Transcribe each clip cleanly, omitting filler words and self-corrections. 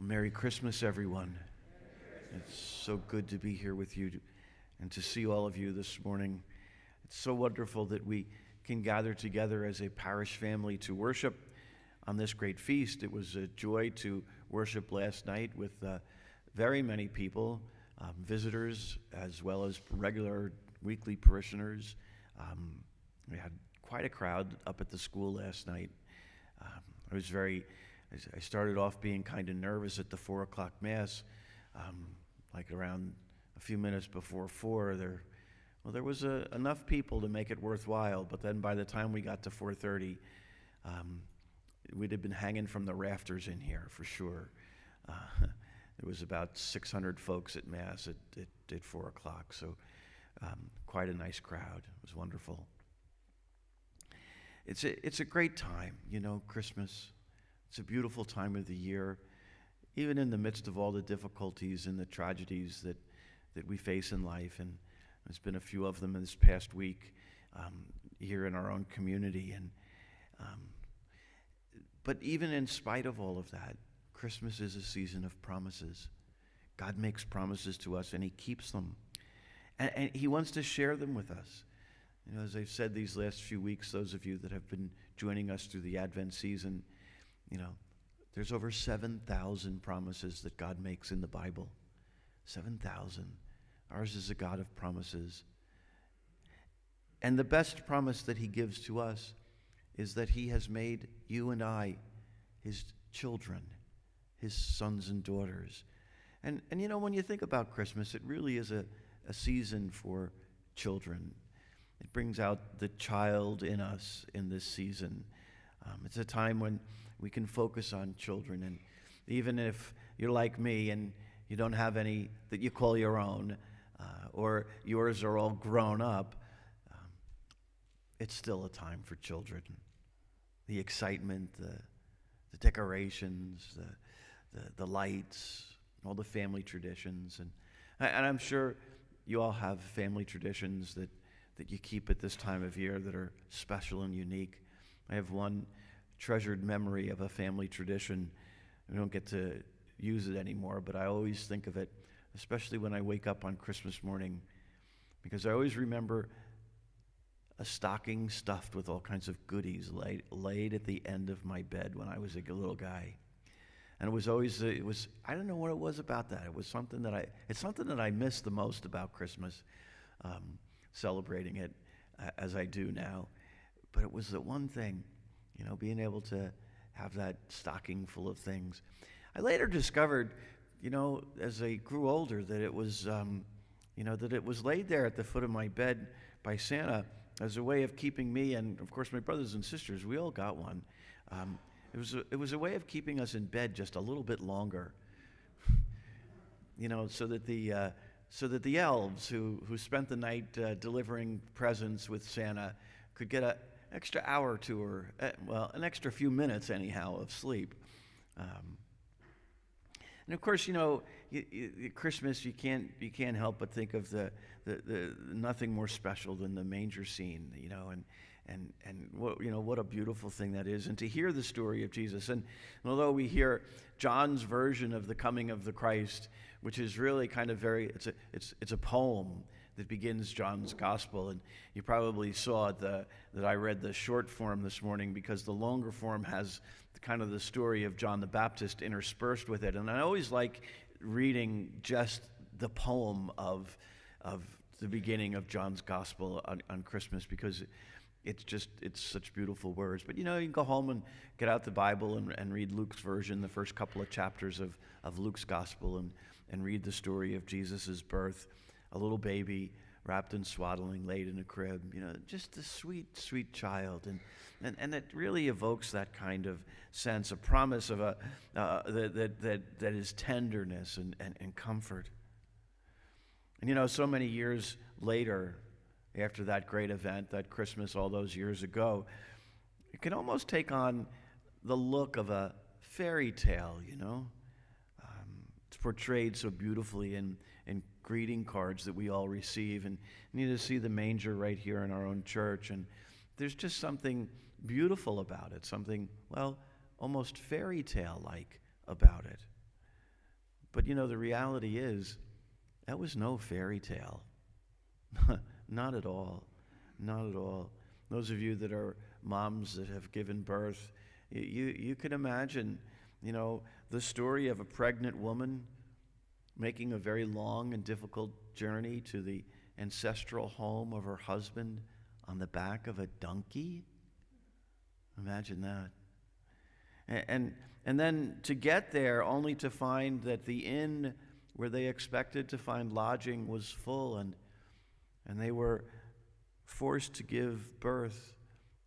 Merry Christmas, everyone. It's so good to be here with you and to see all of you this morning. It's so wonderful that we can gather together as a parish family to worship on this great feast. It was a joy to worship last night with very many people, visitors as well as regular weekly parishioners. We had quite a crowd up at the school last night. I started off being kind of nervous at the 4 o'clock Mass, like around a few minutes before 4. There was enough people to make it worthwhile, but then by the time we got to 4:30, we'd have been hanging from the rafters in here for sure. There was about 600 folks at Mass at 4 o'clock, so quite a nice crowd. It was wonderful. It's a great time, Christmas. It's a beautiful time of the year, even in the midst of all the difficulties and the tragedies that we face in life. And there's been a few of them this past week here in our own community. But even in spite of all of that, Christmas is a season of promises. God makes promises to us, and He keeps them. And He wants to share them with us. As I've said these last few weeks, those of you that have been joining us through the Advent season, there's over 7,000 promises that God makes in the Bible. 7,000. Ours is a God of promises. And the best promise that He gives to us is that He has made you and I His children, His sons and daughters. And when you think about Christmas, it really is a season for children. It brings out the child in us in this season. It's a time when we can focus on children. And even if you're like me and you don't have any that you call your own, or yours are all grown up, it's still a time for children. The excitement, the decorations, the lights, all the family traditions. And I'm sure you all have family traditions that you keep at this time of year that are special and unique. I have one treasured memory of a family tradition. We don't get to use it anymore, but I always think of it, especially when I wake up on Christmas morning, because I always remember a stocking stuffed with all kinds of goodies laid at the end of my bed when I was a little guy. And I don't know what it was about that. It's something that I miss the most about Christmas, celebrating it as I do now. But it was the one thing, being able to have that stocking full of things. I later discovered, as I grew older, that it was, that it was laid there at the foot of my bed by Santa as a way of keeping me, and of course my brothers and sisters, we all got one. It was a way of keeping us in bed just a little bit longer, so that the elves who spent the night delivering presents with Santa could get an extra hour or two, or an extra few minutes anyhow of sleep. And of course, Christmas, you can't help but think of the nothing more special than the manger scene, and what a beautiful thing that is, and to hear the story of Jesus. And although we hear John's version of the coming of the Christ, which is really kind of it's a poem that begins John's gospel, and you probably saw that I read the short form this morning, because the longer form has kind of the story of John the Baptist interspersed with it. And I always like reading just the poem of the beginning of John's gospel on Christmas, because it's such beautiful words. But you can go home and get out the Bible and read Luke's version, the first couple of chapters of Luke's gospel, and read the story of Jesus' birth, a little baby wrapped in swaddling, laid in a crib, just a sweet, sweet child. And it really evokes that kind of sense, a promise of that is tenderness and comfort. And so many years later, after that great event, that Christmas all those years ago, it can almost take on the look of a fairy tale, It's portrayed so beautifully in greeting cards that we all receive, and you need to see the manger right here in our own church, and there's just something beautiful about it, something, almost fairy tale-like about it. But the reality is, that was no fairy tale. Not at all. Not at all. Those of you that are moms that have given birth, you can imagine, the story of a pregnant woman making a very long and difficult journey to the ancestral home of her husband on the back of a donkey. Imagine that. And then to get there only to find that the inn where they expected to find lodging was full, and they were forced to give birth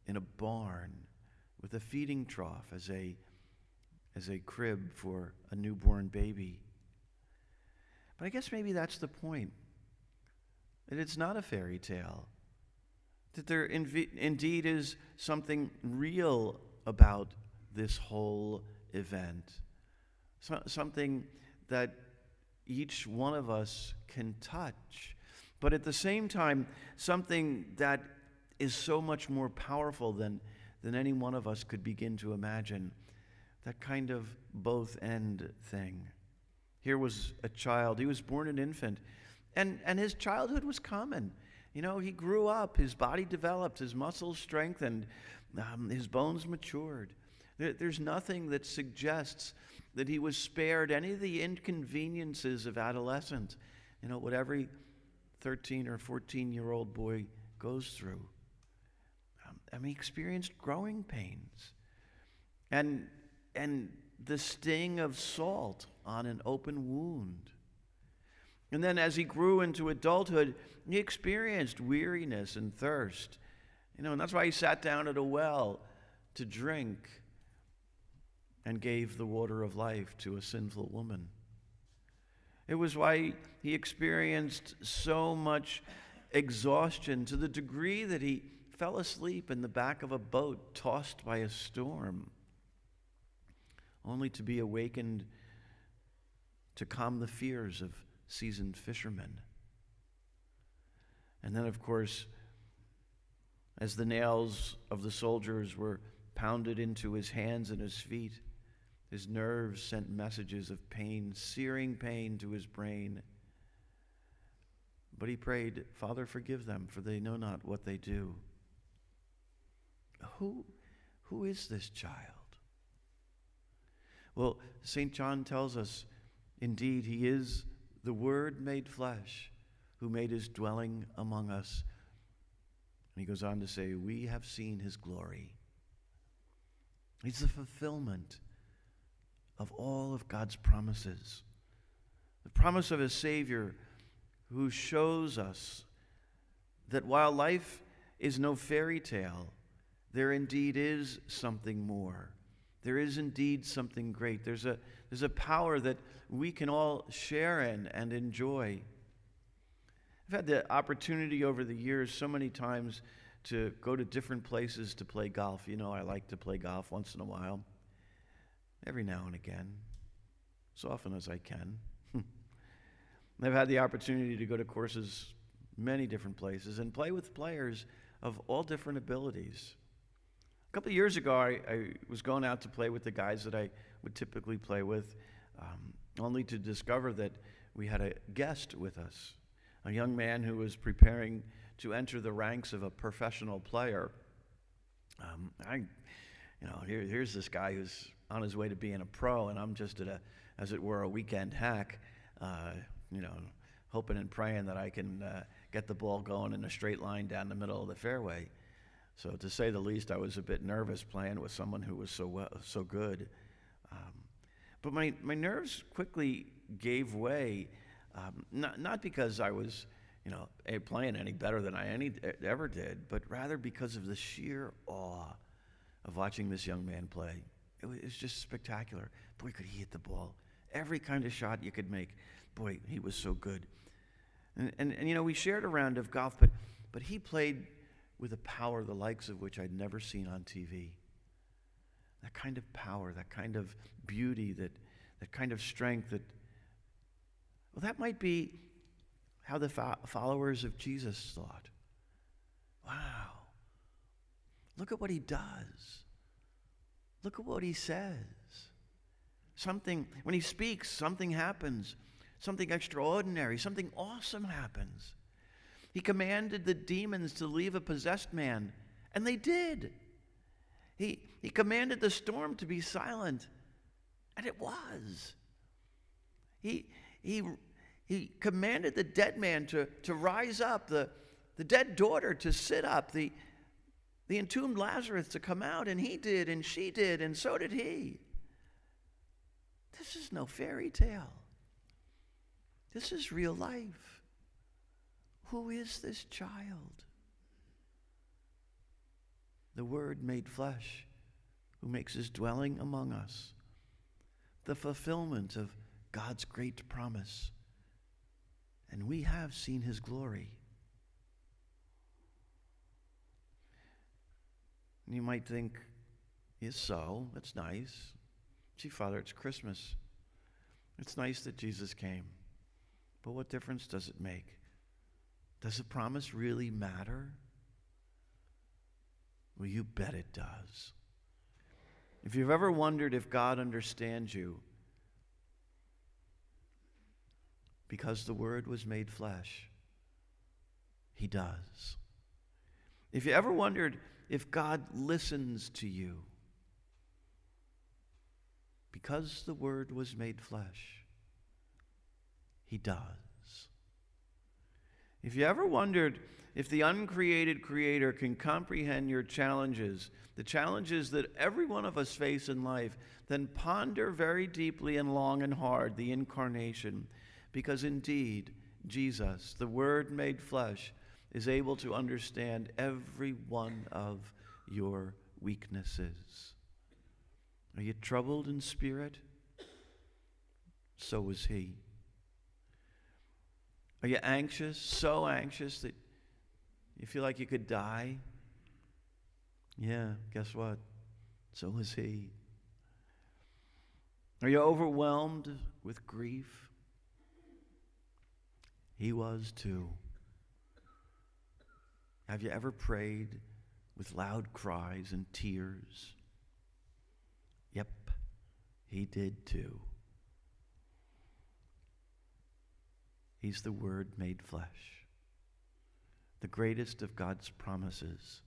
in a barn with a feeding trough as a crib for a newborn baby. But I guess maybe that's the point, that it's not a fairy tale, that there indeed is something real about this whole event, something that each one of us can touch, but at the same time, something that is so much more powerful than any one of us could begin to imagine, that kind of both-end thing. Here was a child. He was born an infant, and his childhood was common. He grew up, his body developed, his muscles strengthened, his bones matured. There's nothing that suggests that he was spared any of the inconveniences of adolescence, what every 13 or 14-year-old boy goes through. He experienced growing pains and the sting of salt on an open wound. And then as he grew into adulthood, he experienced weariness and thirst. And that's why he sat down at a well to drink and gave the water of life to a sinful woman. It was why he experienced so much exhaustion, to the degree that he fell asleep in the back of a boat tossed by a storm, only to be awakened to calm the fears of seasoned fishermen. And then, of course, as the nails of the soldiers were pounded into his hands and his feet, his nerves sent messages of pain, searing pain to his brain. But he prayed, "Father, forgive them, for they know not what they do." Who is this child? Well, St. John tells us, indeed, he is the Word made flesh, who made his dwelling among us. And he goes on to say, we have seen his glory. He's the fulfillment of all of God's promises. The promise of a Savior who shows us that while life is no fairy tale, there indeed is something more. There is indeed something great. There's a power that we can all share in and enjoy. I've had the opportunity over the years so many times to go to different places to play golf. I like to play golf once in a while, every now and again, as often as I can. I've had the opportunity to go to courses many different places and play with players of all different abilities. A couple of years ago, I was going out to play with the guys that I would typically play with, only to discover that we had a guest with us, a young man who was preparing to enter the ranks of a professional player. Here's this guy who's on his way to being a pro, and I'm just as it were, a weekend hack, hoping and praying that I can get the ball going in a straight line down the middle of the fairway. So to say the least, I was a bit nervous playing with someone who was so good. But my nerves quickly gave way, not because I was, playing any better than I ever did, but rather because of the sheer awe of watching this young man play. It was just spectacular. Boy, could he hit the ball. Every kind of shot you could make. Boy, he was so good. And we shared a round of golf, but he played with a power the likes of which I'd never seen on TV. That kind of power, that kind of beauty, that kind of strength, that might be how the followers of Jesus thought. Wow, look at what he does. Look at what he says. When he speaks, something happens. Something extraordinary, something awesome happens. He commanded the demons to leave a possessed man, and they did. He commanded the storm to be silent, and it was. He commanded the dead man to rise up, the dead daughter to sit up, the entombed Lazarus to come out, and he did, and she did, and so did he. This is no fairy tale. This is real life. Who is this child? The Word made flesh, who makes his dwelling among us. The fulfillment of God's great promise. And we have seen his glory. And you might think, yes, so, that's nice. Gee, Father, it's Christmas. It's nice that Jesus came. But what difference does it make? Does the promise really matter? Well, you bet it does. If you've ever wondered if God understands you, because the Word was made flesh, he does. If you ever wondered if God listens to you, because the Word was made flesh, he does. If you ever wondered if the uncreated Creator can comprehend your challenges, the challenges that every one of us face in life, then ponder very deeply and long and hard the incarnation, because indeed, Jesus, the Word made flesh, is able to understand every one of your weaknesses. Are you troubled in spirit? So was he. Are you anxious, so anxious that you feel like you could die? Yeah, guess what? So was he. Are you overwhelmed with grief? He was too. Have you ever prayed with loud cries and tears? Yep, he did too. He's the Word made flesh, the greatest of God's promises.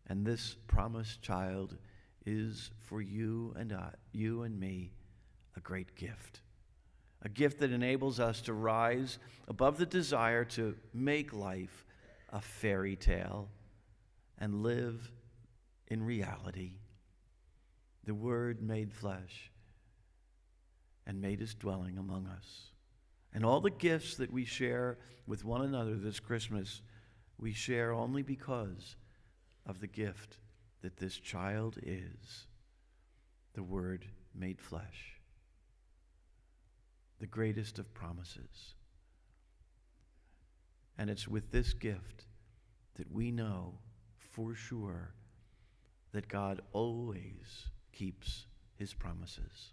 And this promised child is for you and me, a great gift. A gift that enables us to rise above the desire to make life a fairy tale and live in reality. The Word made flesh and made his dwelling among us. And all the gifts that we share with one another this Christmas, we share only because of the gift that this child is, the Word made flesh, the greatest of promises. And it's with this gift that we know for sure that God always keeps his promises.